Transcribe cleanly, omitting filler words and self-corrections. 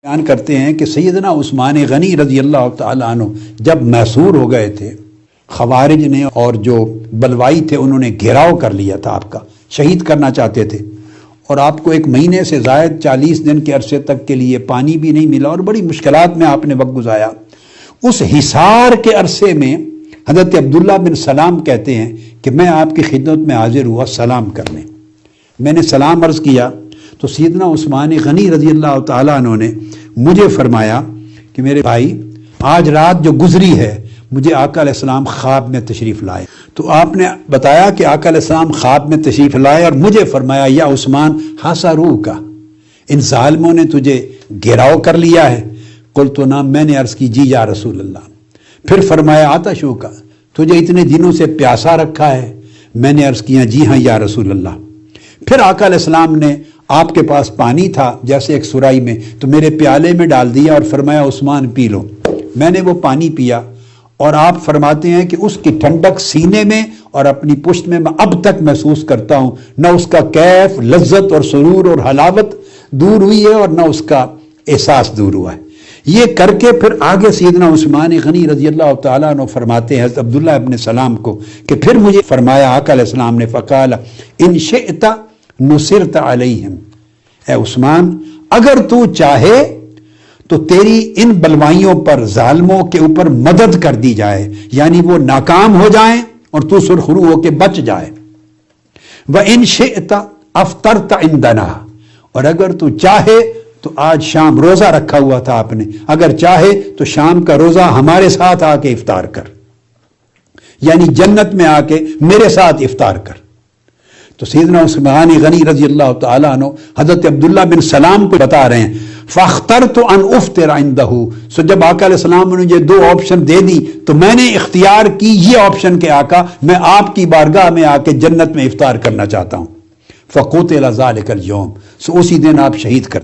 بیان کرتے ہیں کہ سیدنا عثمان غنی رضی اللہ تعالیٰ عنہ جب محصور ہو گئے تھے، خوارج نے اور جو بلوائی تھے انہوں نے گھیراؤ کر لیا تھا، آپ کا شہید کرنا چاہتے تھے، اور آپ کو ایک مہینے سے زائد 40 دن کے عرصے تک کے لیے پانی بھی نہیں ملا اور بڑی مشکلات میں آپ نے وقت گزارا۔ اس حصار کے عرصے میں حضرت عبداللہ بن سلام کہتے ہیں کہ میں آپ کی خدمت میں حاضر ہوا سلام کرنے۔ میں نے سلام عرض کیا تو سیدنا عثمان غنی رضی اللہ تعالیٰ عنہ نے مجھے فرمایا کہ میرے بھائی، آج رات جو گزری ہے مجھے آقا علیہ السلام خواب میں تشریف لائے۔ تو آپ نے بتایا کہ آقا علیہ السلام خواب میں تشریف لائے اور مجھے فرمایا یا عثمان حاصروہ کا، ان ظالموں نے تجھے گھیراؤ کر لیا ہے۔ قلت نعم، میں نے عرض کی جی یا رسول اللہ۔ پھر فرمایا عطشوا کا، تجھے اتنے دنوں سے پیاسا رکھا ہے؟ میں نے عرض کیا جی ہاں یا رسول اللہ۔ پھر آقا علیہ السلام نے، آپ کے پاس پانی تھا جیسے ایک سرائی میں، تو میرے پیالے میں ڈال دیا اور فرمایا عثمان پی لو۔ میں نے وہ پانی پیا اور آپ فرماتے ہیں کہ اس کی ٹھنڈک سینے میں اور اپنی پشت میں اب تک محسوس کرتا ہوں، نہ اس کا کیف، لذت اور سرور اور حلاوت دور ہوئی ہے اور نہ اس کا احساس دور ہوا ہے۔ یہ کر کے پھر آگے سیدنا عثمان غنی رضی اللہ تعالیٰ عنہ فرماتے ہیں حضرت عبداللہ ابن سلام کو کہ پھر مجھے فرمایا آقا علیہ السلام نے فقال ان شئت نصرت علیہم، اے عثمان اگر تو چاہے تو تیری ان بلوائیوں پر، ظالموں کے اوپر مدد کر دی جائے، یعنی وہ ناکام ہو جائیں اور تو سرخرو ہو کے بچ جائے۔ وَإِن شِئْتَ أَفْطَرْتَ عِنْدَنَا، اور اگر تو چاہے تو آج شام روزہ رکھا ہوا تھا آپ نے، اگر چاہے تو شام کا روزہ ہمارے ساتھ آ کے افطار کر، یعنی جنت میں آ کے میرے ساتھ افطار کر۔ تو سیدنا عثمان غنی رضی اللہ تعالیٰ عنہ حضرت عبداللہ بن سلام کو بتا رہے ہیں فاخترت ان افطر عنده، سو جب آقا علیہ السلام نے یہ دو آپشن دے دی تو میں نے اختیار کی یہ آپشن کہ آقا میں آپ کی بارگاہ میں آ کے جنت میں افطار کرنا چاہتا ہوں۔ فقتل ذلک اليوم، سو اسی دن آپ شہید کر